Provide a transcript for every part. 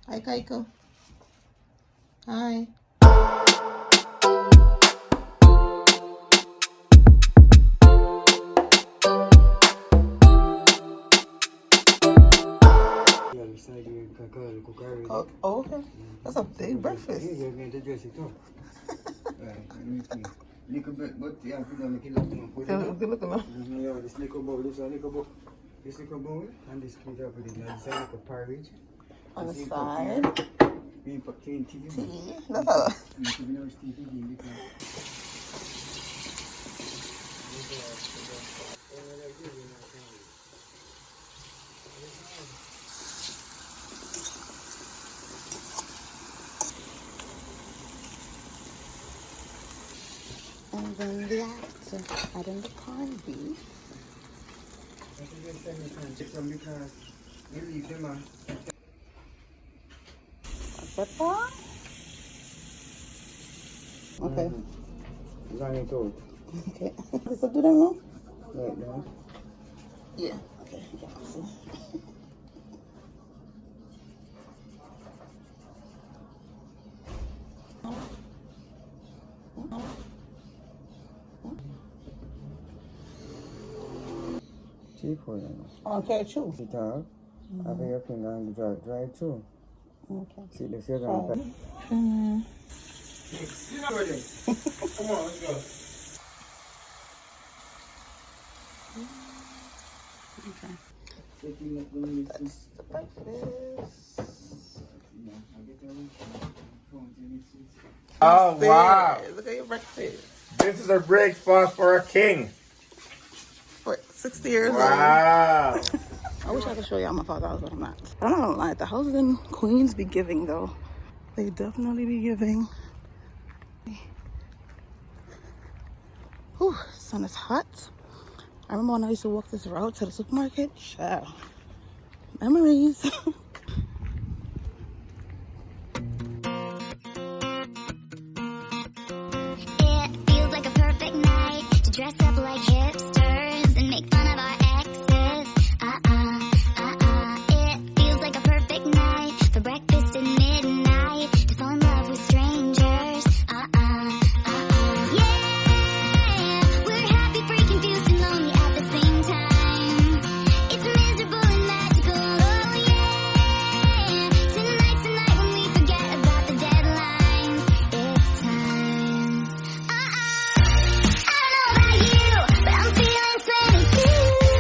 Hi, Kaiko. Hi. Oh, okay. That's a big breakfast. You're going to dress it up. Little bit, but yeah, we don't make it look good. Good looking now. Yeah, this little bowl, this little bowl, and this put up with it. Now, this is like a porridge. On the side. Bean for tea. Tea. That's all. And then the after, add in the corned beef. Pepper. Okay. Okay. Does that do that now? Right now. Yeah. Okay. Yeah, awesome. Okay, true. Sit up. Have your finger and dry too. Okay. See the second. Come on, let's go. Okay. That's the breakfast. Oh, wow. Look at your breakfast. This is a breakfast for a king. For 60 years old. Wow. I wish I could show y'all my father's house, but I'm not. I'm not gonna lie, the houses in Queens be giving though. They definitely be giving. Whew, sun is hot. I remember when I used to walk this route to the supermarket. Wow. Memories. It feels like a perfect night to dress up like hipsters and make fun of our exes. It feels like a perfect night for breakfast at midnight to fall in love with strangers. Yeah, we're happy, free, confused, and lonely at the same time. It's miserable and magical. Oh yeah, tonight when we forget about the deadlines, it's time. I don't know about you, but I'm feeling 22.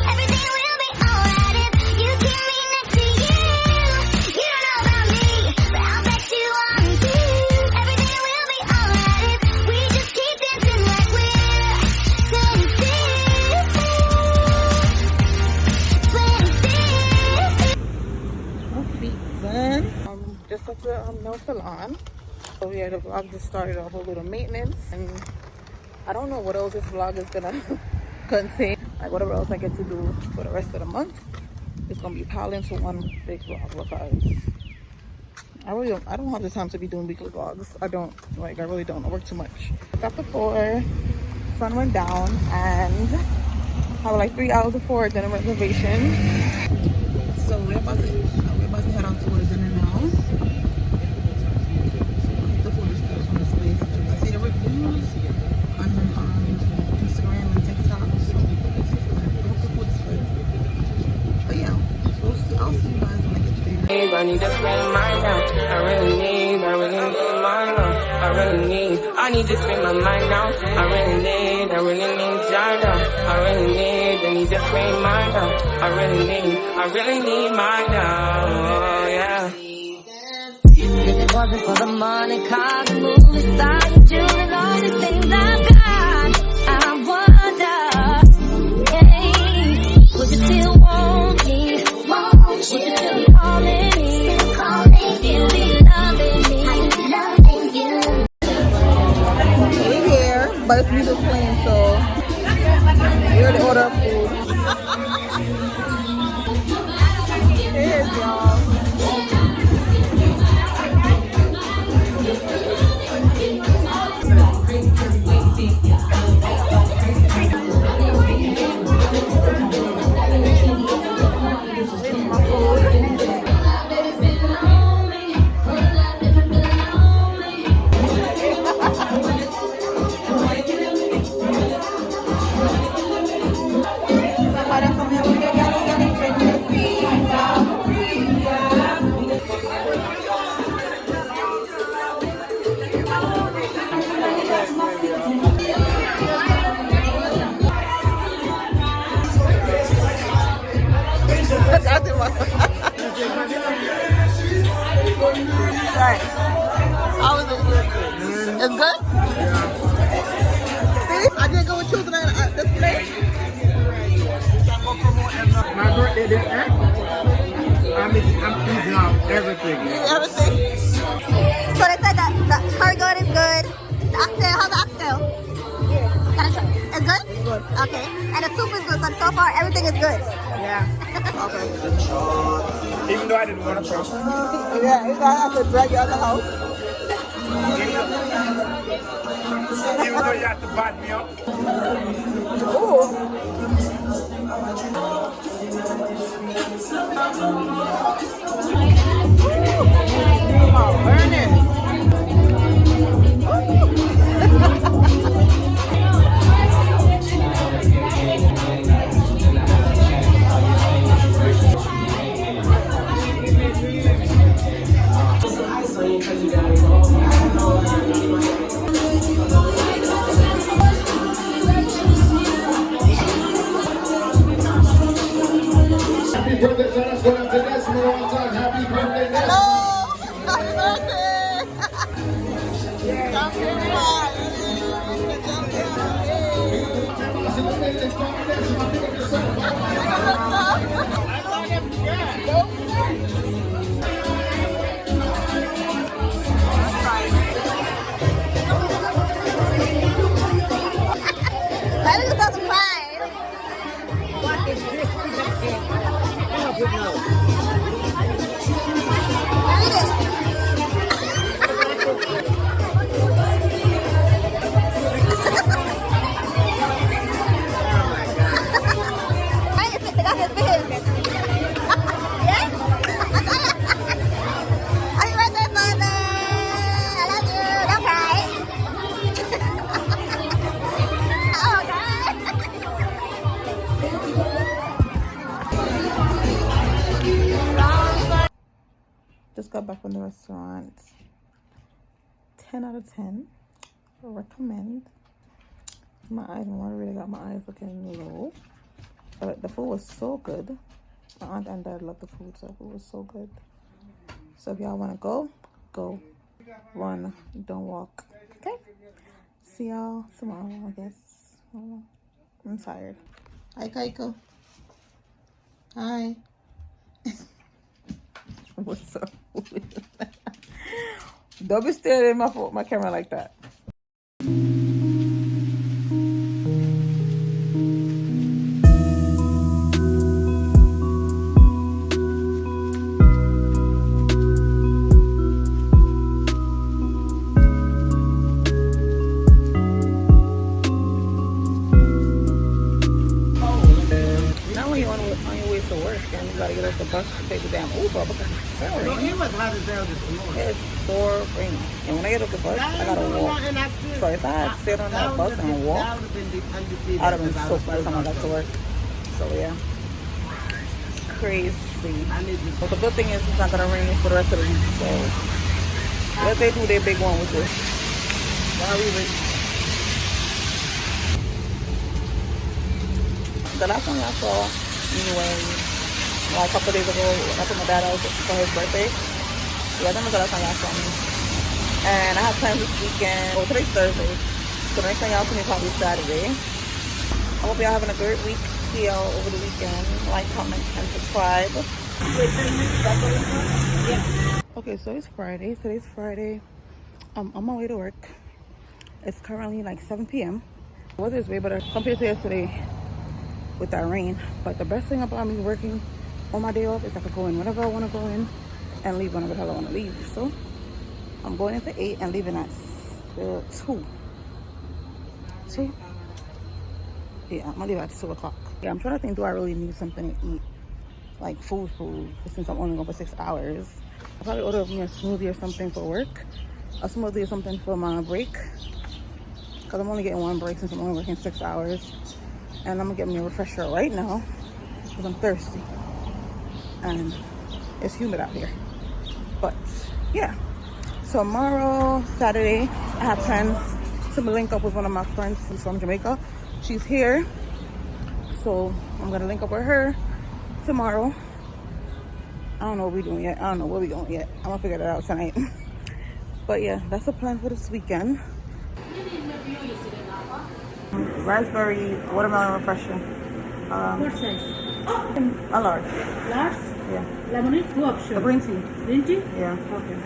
Everything will be alright if you keep me next to you. You don't know about me, but I'll bet you want to. Everything will be alright if we just keep dancing like we're 26. 26. My feet done. Just at the nail salon. So yeah, the vlog just started off with a little maintenance, and I don't know what else this vlog is gonna contain. Like whatever else I get to do for the rest of the month, it's gonna be piled into one big vlog because I don't have the time to be doing weekly vlogs. I really don't. I work too much. It's after 4, sun went down, and I have like 3 hours before dinner reservation. So we're about to head out to dinner now. The food is good from this place. I see the reviews on Instagram and TikTok. So I hope the food is good. But yeah, I'll see you guys when I get there. I need to spend mine now. I really need mine now. I need to spend my mind now. I really need Jada. I need to spend mine now. I really need mine now. Oh, yeah. If it wasn't for the money, cars, the movie stars, the jewelry, and all the things I've got, I wonder, hey, would you still want me? Would you still be calling me? Still be loving me? We're here, but it's music playing, so we already ordered food. Cheers, y'all. try it. How is it? It's good? See? I didn't go with children at this place. My birthday this year. I'm eating off everything. You eat everything? So they said that the cargot is good. The oxtail, how's the oxtail? Can I try? It's good? Good. Okay. And the soup is good. So far, everything is good. Yeah. Okay. Even though I didn't want to trust. Yeah, I have to drag you out of the house. Even though you have to bat me up. Ooh. Oh, burning. Happy birthday, Jonas. Go up to this one time. Happy birthday, Jonas. Hello. Happy birthday. Champion pie. Champion Why are you so surprised? Read it. Why you fit the guy's face? Yeah? Happy birthday, Father! I love you. Don't cry. Oh, God. Just got back from the restaurant. 10 out of 10. Recommend. My eyes, I really got my eyes looking low. But the food was so good. My aunt and dad love the food, so the food was so good. So if y'all want to go, go. Run, don't walk. Okay? See y'all tomorrow, I guess. I'm tired. Hi, Kaiko. Hi. What's up? Don't be staring at my camera like that. Now when you're on your way to work and you gotta get off the bus to take the damn Uber because It was hot as hell this morning. it's pouring. And when I get off the bus, I gotta walk. So if I had sit on that bus and walk, I'd have been soaked by the time I got to work. So yeah, crazy. But the good thing is it's not gonna rain for the rest of the week. So let they do their big one with this. While we wait. The last one I saw anyway, like a couple days ago, when I took my dad out for his birthday. Yeah, that was the last time y'all saw me. And I have plans this weekend. Oh, today's Thursday. So the next time y'all see me probably Saturday. I hope y'all having a great week. See y'all over the weekend. Like, comment, and subscribe. Okay, so it's Friday. Today's Friday. I'm on my way to work. It's currently like 7 p.m. The weather is way better compared to yesterday with that rain. But the best thing about me working on my day off is I can go in whenever I want to go in and leave whenever the hell I want to leave. So I'm going in at 8 and leaving at 2. Yeah, I'm gonna leave at 2 o'clock. Yeah, I'm trying to think, do I really need something to eat? Like food, since I'm only going for 6 hours. I'll probably order me a smoothie or something for work. A smoothie or something for my break. Because I'm only getting one break since I'm only working 6 hours. And I'm gonna get me a refresher right now because I'm thirsty. And it's humid out here. But yeah. So tomorrow, Saturday, I have plans to link up with one of my friends who's from Jamaica. She's here. So I'm gonna link up with her tomorrow. I don't know what we're doing yet. I don't know what we're doing yet. I'm gonna figure that out tonight. But yeah, that's the plan for this weekend. Raspberry watermelon refresher. What size? A large. Large? Yeah. Lemonade? Two options. The green tea. Green tea? Yeah. Okay.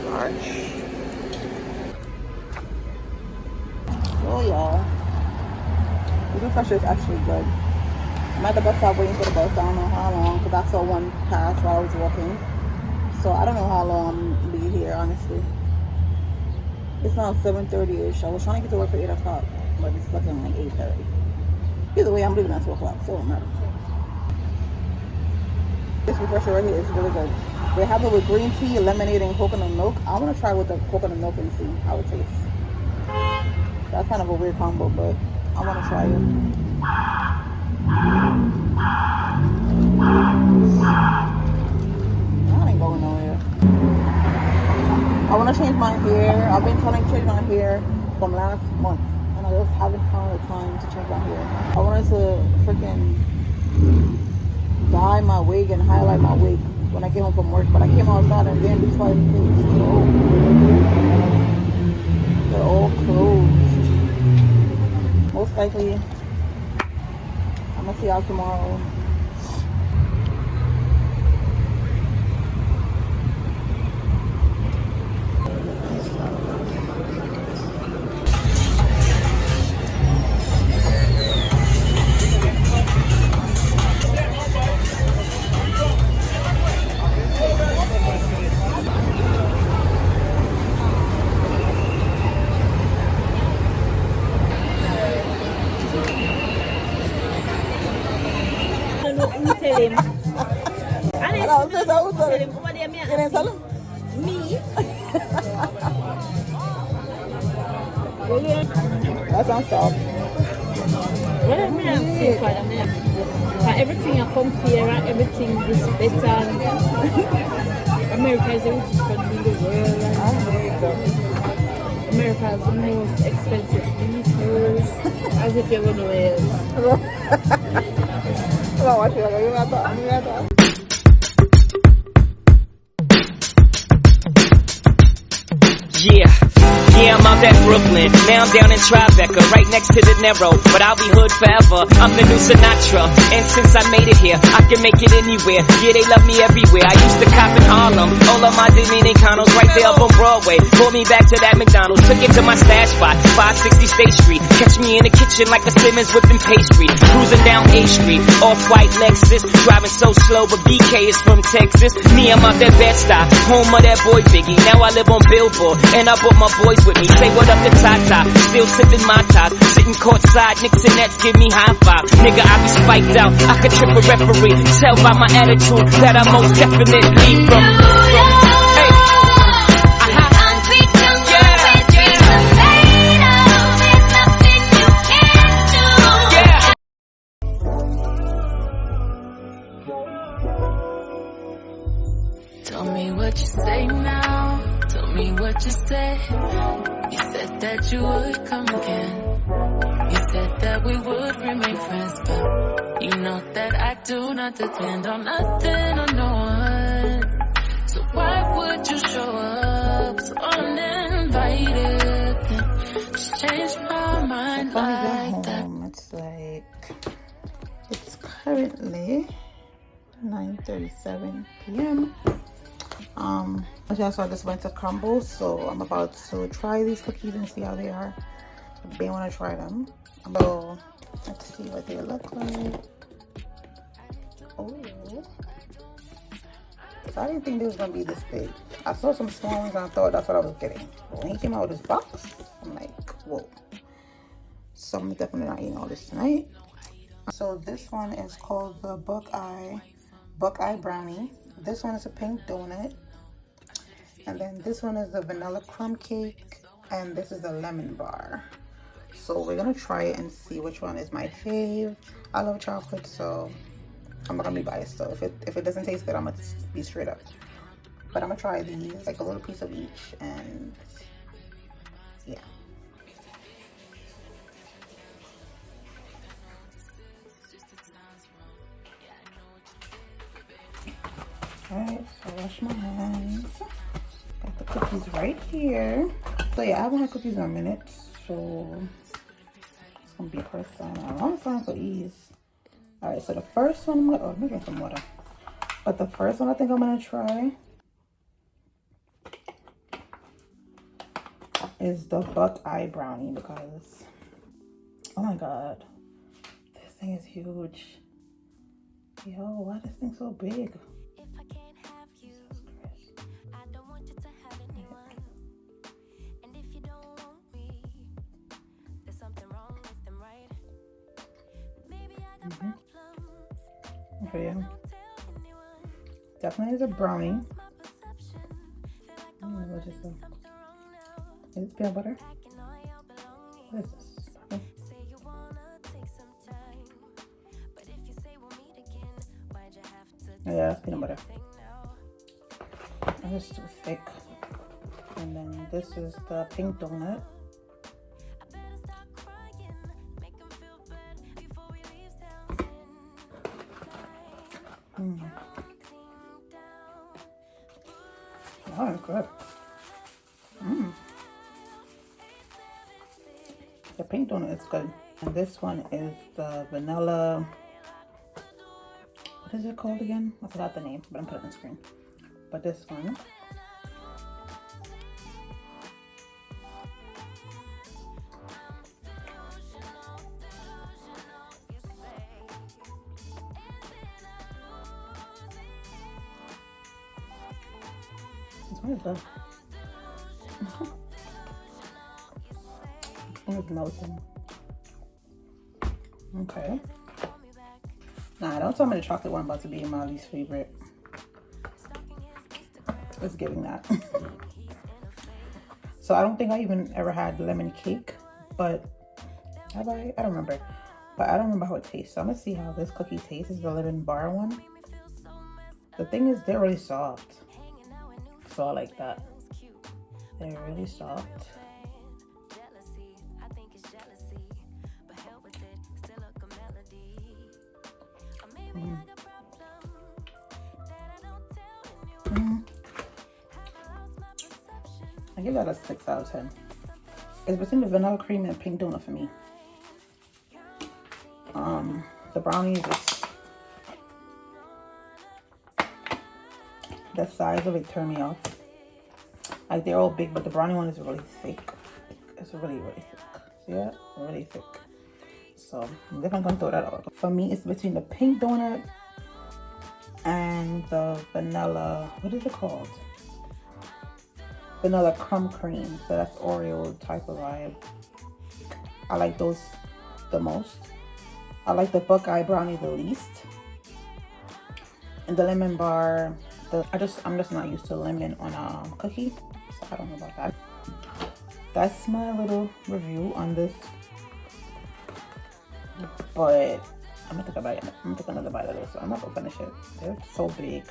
Large. Oh y'all. The refresher is actually good. I'm at the bus stop waiting for the bus. I don't know how long because I saw one pass while I was walking. So I don't know how long I'm be here, honestly. It's now 7:30ish. I was trying to get to work for 8 o'clock, but it's looking like 8:30. Either way, I'm leaving at 2 o'clock, so it don't matter. This refresher right here is really good. They have it with green tea, lemonade, and coconut milk. I want to try with the coconut milk and see how it tastes. That's kind of a weird combo, but I want to try it. I ain't going nowhere. I want to change my hair. I've been trying to change my hair from last month, and I just haven't found the time to change my hair. I wanted to freaking dye my wig and highlight my wig when I came home from work, but I came outside and then these white things, they're all closed. Most likely, I'm gonna see y'all tomorrow. Tell him. Me. That sounds soft. Well, I mean, I'm safe for them. Everything I compare and everything is better. America is the richest country in the world. America is the most expensive vehicles. As if you're anywhere else. Yeah, I'm out at Brooklyn. Now I'm down in Tribeca, right next to De Niro. But I'll be hood forever. I'm the new Sinatra. And since I made it here, I can make it anywhere. Yeah, they love me everywhere. I used to cop in Harlem. All of my Dominicanos right there up on Broadway. Pulled me back to that McDonald's. Took it to my stash spot, 560 State Street. Catch me in the kitchen like a Simmons whipping pastry. Cruising down A Street, off-white Lexus. Driving so slow, but BK is from Texas. Me, I'm out that Bed-Stuy, home of that boy Biggie. Now I live on Billboard, and I brought my boys with me. Say what up to Tata, still sipping my top. Sitting courtside, Knicks and Nets give me high five. Nigga, I be spiked out, I could trip a referee. Tell by my attitude that I most definitely from. Hey. Tell me what you say now. Tell me what you said. You said that you would come again. You said that we would remain friends, but you know that I do not depend on nothing or no one. So why would you show up so uninvited? Just change my mind like that. It's currently 9:37 p.m. So I just went to Crumble, so I'm about to try these cookies and see how they are. I may want to try them. So let's see what they look like. Oh, so I didn't think they was gonna be this big. I saw some small ones and I thought that's what I was getting. But when he came out with this box, I'm like, whoa. So I'm definitely not eating all this tonight. So this one is called the Buckeye Brownie. This one is a pink donut. And then this one is the vanilla crumb cake. And this is the lemon bar. So we're gonna try it and see which one is my fave. I love chocolate, so I'm not gonna be biased. So if it doesn't taste good, I'm gonna be straight up. But I'm gonna try these, like a little piece of each, and yeah. Alright, so wash my hands. cookies right here. So yeah, I haven't had cookies in a minute, so it's gonna be a first time. A long time for these. All right, so the first one, I'm gonna drink some water. But the first one I think I'm gonna try is the Buckeye brownie because, oh my god, this thing is huge. Yo, why is this thing so big? Okay, yeah. Definitely is a brownie. What is this? Is it peanut butter? What is this? Okay. Yeah, it's peanut butter. That is too thick. And then this is the pink donut. Oh, it's good. The pink donut is good. And this one is the vanilla. What is it called again? I forgot the name, but I'm putting it on the screen. But this one. This one is good. It's melting. Okay. Nah, don't tell me the chocolate one about to be my least favorite. It's giving that. So I don't think I even ever had lemon cake, but have I? I don't remember. But I don't remember how it tastes. So I'm gonna see how this cookie tastes. This is the lemon bar one. The thing is, they're really soft. So I like that. They're really soft. I give that a 6 out of 10. It's between the vanilla cream and pink donut for me. The brownie is just, the size of it turned me off. Like they're all big, but the brownie one is really thick. It's really, really thick. See that? Really thick. So I'm definitely gonna throw that out. For me, it's between the pink donut and the vanilla. What is it called? Vanilla crumb cream. So that's Oreo type of vibe. I like those the most. I like the Buckeye brownie the least. And the lemon bar, I'm just not used to lemon on a cookie, so I don't know about that. That's my little review on this. But I'm gonna take a bite. I'm gonna take another bite of this. So I'm not gonna finish it. They're so big.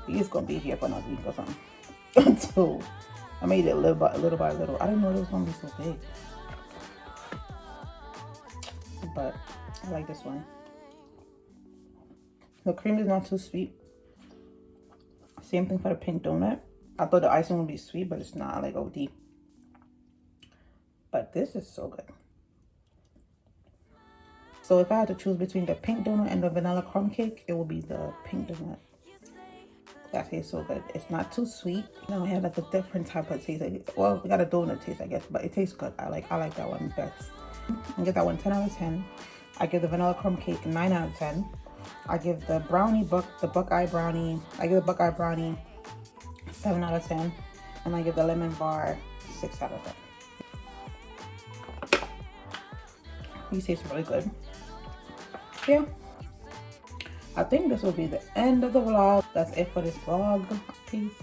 These gonna be here for another week or something. So I made it little by little. I didn't know it was gonna be so big. But I like this one. The cream is not too sweet. Same thing for the pink donut. I thought the icing would be sweet, but it's not, like OD. But this is so good. So if I had to choose between the pink donut and the vanilla crumb cake, it would be the pink donut. That tastes so good. It's not too sweet. Now we have like a different type of taste. Well, we got a donut taste, I guess, but it tastes good. I like that one best. I give that one 10 out of 10. I give the vanilla crumb cake 9 out of 10. I give the brownie, the Buckeye brownie, I give the Buckeye brownie 7 out of 10. And I give the lemon bar 6 out of 10. These taste really good. Yeah. I think this will be the end of the vlog. That's it for this vlog. Peace.